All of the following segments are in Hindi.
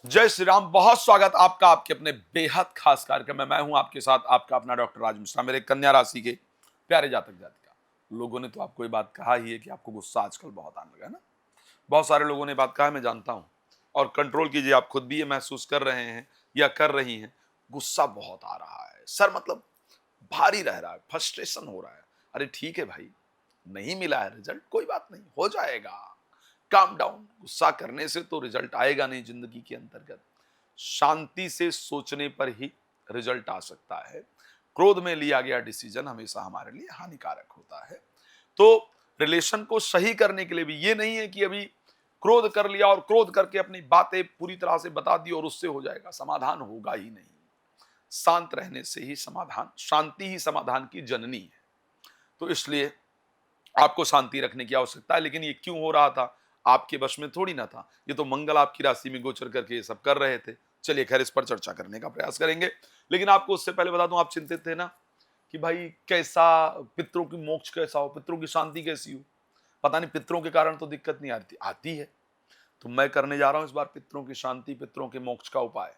जय श्री राम। बहुत स्वागत आपका आपके अपने बेहद खास कार्यक्रम में। मैं हूं आपके साथ आपका अपना डॉक्टर राज मिश्रा। मेरे कन्या राशि के प्यारे जातक जातिका लोगों ने तो आपको ये बात कहा ही है कि आपको गुस्सा आजकल बहुत आने लगा है ना। बहुत सारे लोगों ने बात कहा है, मैं जानता हूं। और कंट्रोल कीजिए, आप खुद भी ये महसूस कर रहे हैं या कर रही हैं। गुस्सा बहुत आ रहा है, सर मतलब भारी रह रहा है, फ्रस्ट्रेशन हो रहा है। अरे ठीक है भाई, नहीं मिला है रिजल्ट, कोई बात नहीं, हो जाएगा। Calm down. गुस्सा करने से तो रिजल्ट आएगा नहीं जिंदगी के अंतर्गत। शांति से सोचने पर ही रिजल्ट आ सकता है। क्रोध में लिया गया डिसीजन हमेशा हमारे लिए हानिकारक होता है। तो रिलेशन को सही करने के लिए भी ये नहीं है कि अभी क्रोध कर लिया और क्रोध करके अपनी बातें पूरी तरह से बता दी और उससे हो जाएगा। समाधान होगा ही नहीं। शांत रहने से ही समाधान, शांति ही समाधान की जननी है। तो इसलिए आपको शांति रखने की आवश्यकता है। लेकिन ये क्यों हो रहा था, आपके वश में थोड़ी ना था। ये तो मंगल आपकी राशि में गोचर करके ये सब कर रहे थे। चलिए खैर, इस पर चर्चा करने का प्रयास करेंगे। लेकिन आपको उससे पहले बता दूं, आप चिंतित थे ना कि भाई कैसा पितरों की मोक्ष कैसा हो, पितरों की शांति कैसी हो। पता नहीं पितरों के कारण तो दिक्कत नहीं आती है। तो मैं करने जा रहा हूं इस बार पितरों की शांति, पितरों के मोक्ष का उपाय।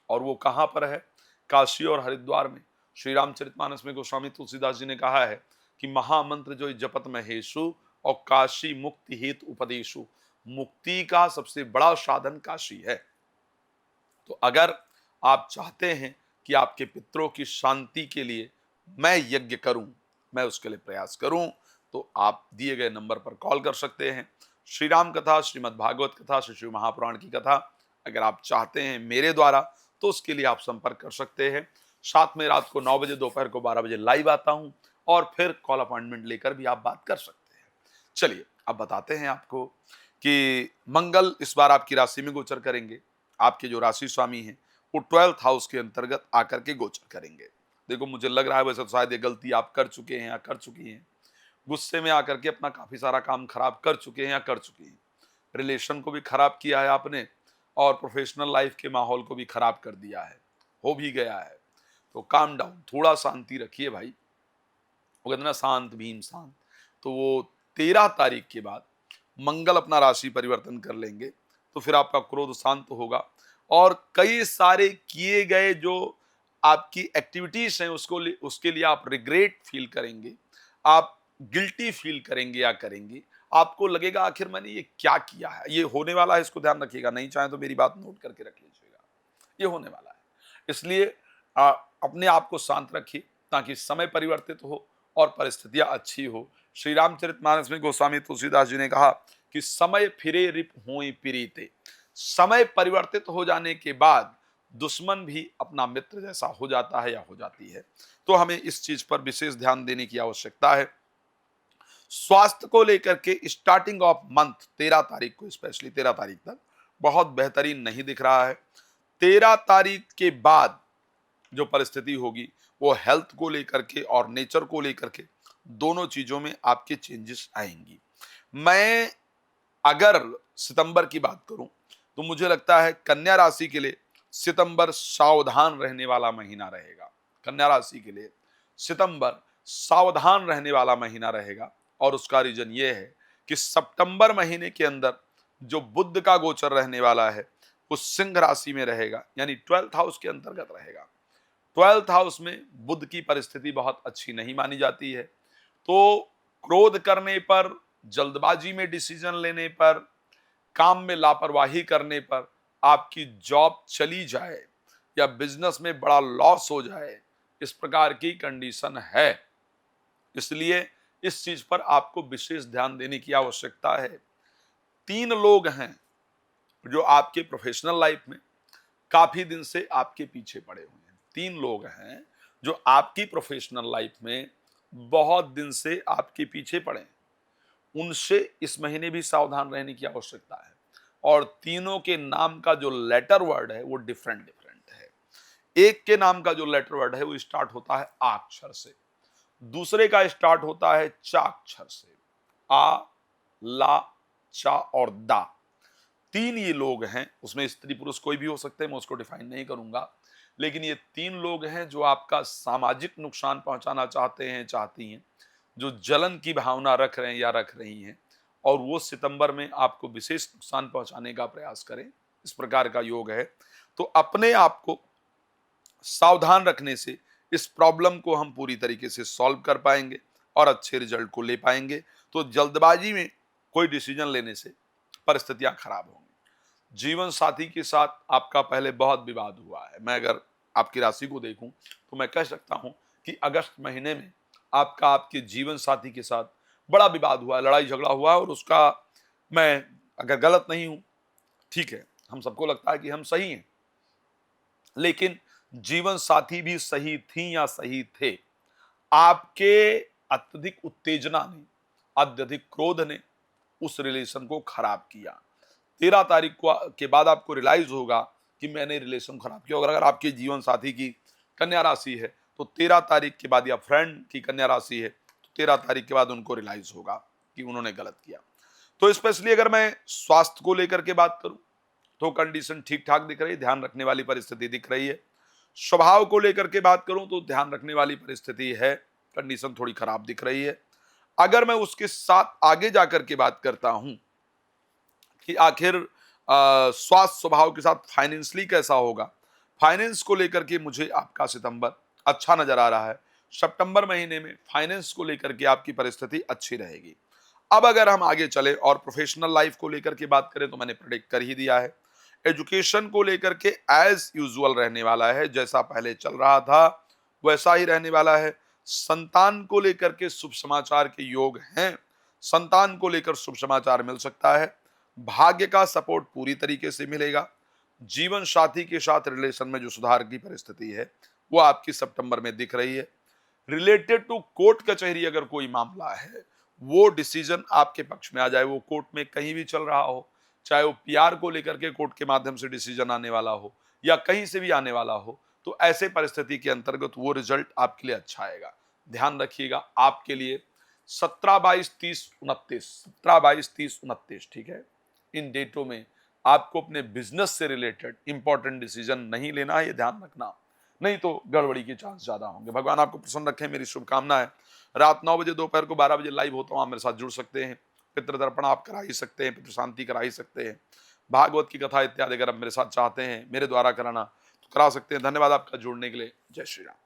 और वो कहां पर है? काशी और हरिद्वार में। श्री रामचरितमानस में गोस्वामी तुलसीदास जी ने कहा है कि महामंत्र जो जपत महेशु और काशी मुक्ति हेतु उपदेशु। मुक्ति का सबसे बड़ा साधन काशी है। तो अगर आप चाहते हैं कि आपके पितरों की शांति के लिए मैं यज्ञ करूं, मैं उसके लिए प्रयास करूं, तो आप दिए गए नंबर पर कॉल कर सकते हैं। श्री राम कथा, श्रीमद् भागवत कथा, श्री शिव महापुराण की कथा अगर आप चाहते हैं मेरे द्वारा, तो उसके लिए आप संपर्क कर सकते हैं। साथ में रात को 9 बजे, दोपहर को 12 बजे लाइव आता हूं और फिर कॉल अपॉइंटमेंट लेकर भी आप बात कर सकते हैं। चलिए अब बताते हैं आपको कि मंगल इस बार आपकी राशि में गोचर करेंगे। आपके जो राशि स्वामी हैं वो 12th हाउस के अंतर्गत आकर के गोचर करेंगे। देखो मुझे लग रहा है वैसे तो शायद ये गलती आप कर चुके हैं या कर चुकी हैं। गुस्से में आकर के अपना काफी सारा काम खराब कर चुके हैं या कर चुकी हैं। रिलेशन को भी खराब किया है आपने और प्रोफेशनल लाइफ के माहौल को भी खराब कर दिया है, हो भी गया है। तो काम डाउन, थोड़ा शांति रखिए भाई। वो कहते हैं ना, शांत भीम शांत। तो वो 13 तारीख के बाद मंगल अपना राशि परिवर्तन कर लेंगे, तो फिर आपका क्रोध शांत होगा। और कई सारे किए गए जो आपकी एक्टिविटीज हैं उसके लिए आप रिग्रेट फील करेंगे, आप गिल्टी फील करेंगे या करेंगे। आपको लगेगा आखिर मैंने ये क्या किया है। ये होने वाला है, इसको ध्यान रखिएगा। नहीं चाहे तो मेरी बात नोट करके रख लीजिएगा, ये होने वाला है। इसलिए आ, अपने आप को शांत रखिए ताकि समय परिवर्तित हो और परिस्थितियां अच्छी हो। श्री रामचरितमानस में गोस्वामी तुलसीदास जी ने कहा कि समय फिरे रिप होई पीरीते। समय परिवर्तित हो जाने के बाद दुश्मन भी अपना मित्र जैसा हो जाता है या हो जाती है। तो हमें इस चीज पर विशेष ध्यान देने की आवश्यकता है। स्वास्थ्य को लेकर के स्टार्टिंग ऑफ मंथ 13 तारीख को, स्पेशली 13 तारीख तक बहुत बेहतरीन नहीं दिख रहा है। 13 तारीख के बाद जो परिस्थिति होगी वो हेल्थ को लेकर के और नेचर को लेकर के दोनों चीजों में आपके चेंजेस आएंगी। मैं अगर सितंबर की बात करूं तो मुझे लगता है कन्या राशि के लिए सितंबर सावधान रहने वाला महीना रहेगा। कन्या राशि के लिए सितंबर सावधान रहने वाला महीना रहेगा। और उसका रीजन ये है कि सितंबर महीने के अंदर जो बुध का गोचर रहने वाला है वो सिंह राशि में रहेगा, यानी 12th हाउस के अंतर्गत रहेगा। 12th हाउस में बुध की परिस्थिति बहुत अच्छी नहीं मानी जाती है। तो क्रोध करने पर, जल्दबाजी में डिसीजन लेने पर, काम में लापरवाही करने पर आपकी जॉब चली जाए या बिजनेस में बड़ा लॉस हो जाए, इस प्रकार की कंडीशन है। इसलिए इस चीज पर आपको विशेष ध्यान देने की आवश्यकता है। 3 लोग हैं जो आपके प्रोफेशनल लाइफ में काफी दिन से आपके पीछे पड़े हुए हैं। 3 लोग हैं जो आपकी प्रोफेशनल लाइफ में बहुत दिन से आपके पीछे पड़े हैं। उनसे इस महीने भी सावधान रहने की आवश्यकता है। और तीनों के नाम का जो लेटर वर्ड है वो डिफरेंट डिफरेंट है। एक के नाम का जो लेटर वर्ड है वो स्टार्ट होता है आ अक्षर से, दूसरे का स्टार्ट होता है चा अक्षर से। आ, ला, चा और दा। 3 ये लोग हैं, उसमें स्त्री पुरुष कोई भी हो सकते हैं, मैं उसको डिफाइन नहीं करूंगा। लेकिन ये 3 लोग हैं जो आपका सामाजिक नुकसान पहुंचाना चाहते हैं, चाहती हैं, जो जलन की भावना रख रहे हैं या रख रही हैं। और वो सितंबर में आपको विशेष नुकसान पहुंचाने का प्रयास करें, इस प्रकार का योग है। तो अपने आप को सावधान रखने से इस प्रॉब्लम को हम पूरी तरीके से सॉल्व कर पाएंगे और अच्छे रिजल्ट को ले पाएंगे। तो जल्दबाजी में कोई डिसीजन लेने से परिस्थितियां खराब होंगी। जीवन साथी के साथ आपका पहले बहुत विवाद हुआ है। मैं अगर आपकी राशि को देखूं तो मैं कह सकता हूं कि अगस्त महीने में आपका आपके जीवन साथी के साथ बड़ा विवाद हुआ, लड़ाई झगड़ा हुआ, और उसका मैं अगर गलत नहीं हूं, ठीक है, हम सबको लगता है कि हम सही हैं, लेकिन जीवन साथी भी सही थी या सही थे। आपके अत्यधिक उत्तेजना ने, अत्यधिक क्रोध ने उस रिलेशन को खराब किया। 13 तारीख को के बाद आपको रियलाइज होगा कि मैंने रिलेशन खराब किया। और अगर आपके जीवन साथी की कन्या राशि है तो 13 तारीख के बाद, या फ्रेंड की कन्या राशि है तो 13 तारीख के बाद उनको रियलाइज होगा कि उन्होंने गलत किया। तो स्पेशली अगर मैं स्वास्थ्य को लेकर के बात करूं तो कंडीशन ठीक ठाक दिख रही है, ध्यान रखने वाली परिस्थिति दिख रही है। स्वभाव को लेकर के बात करूं तो ध्यान रखने वाली परिस्थिति है, कंडीशन थोड़ी खराब दिख रही है। अगर मैं उसके साथ आगे जाकर के बात करता हूं कि आखिर स्वास्थ्य स्वभाव के साथ फाइनेंशियली कैसा होगा, फाइनेंस को लेकर के मुझे आपका सितंबर अच्छा नजर आ रहा है। सितंबर महीने में फाइनेंस को लेकर के आपकी परिस्थिति अच्छी रहेगी। अब अगर हम आगे चले और प्रोफेशनल लाइफ को लेकर के बात करें तो मैंने प्रेडिक्ट कर ही दिया है। एजुकेशन को लेकर के एज यूजुअल रहने वाला है, जैसा पहले चल रहा था वैसा ही रहने वाला है। संतान को लेकर के शुभ समाचार के योग हैं, संतान को लेकर शुभ समाचार मिल सकता है। भाग्य का सपोर्ट पूरी तरीके से मिलेगा। जीवन साथी के साथ रिलेशन में जो सुधार की परिस्थिति है वो आपकी सितंबर में दिख रही है। रिलेटेड टू कोर्ट कचहरी अगर कोई मामला है, वो डिसीजन आपके पक्ष में आ जाए, वो कोर्ट में कहीं भी चल रहा हो, चाहे वो पीआर को लेकर के कोर्ट के माध्यम से डिसीजन आने वाला हो या कहीं से भी आने वाला हो, तो ऐसे परिस्थिति के अंतर्गत वो रिजल्ट आपके लिए अच्छा आएगा। ध्यान रखिएगा, आपके लिए 17, 22, 30, 29, 17, 22, 30, 29, ठीक है, इन डेटों में आपको अपने बिजनेस से रिलेटेड इंपॉर्टेंट डिसीजन नहीं लेना है, ये ध्यान रखना, नहीं तो गड़बड़ी के चांस ज्यादा होंगे। भगवान आपको प्रसन्न रखें, मेरी शुभकामना है। रात 9 बजे, दोपहर को 12 बजे लाइव होता हूँ, आप मेरे साथ जुड़ सकते हैं। पितृतर्पण आप करा ही सकते हैं, पितृ शांति करा ही सकते हैं, भागवत की कथा इत्यादि अगर आप मेरे साथ चाहते हैं मेरे द्वारा कराना तो करा सकते हैं। धन्यवाद आपका जुड़ने के लिए। जय श्री राम।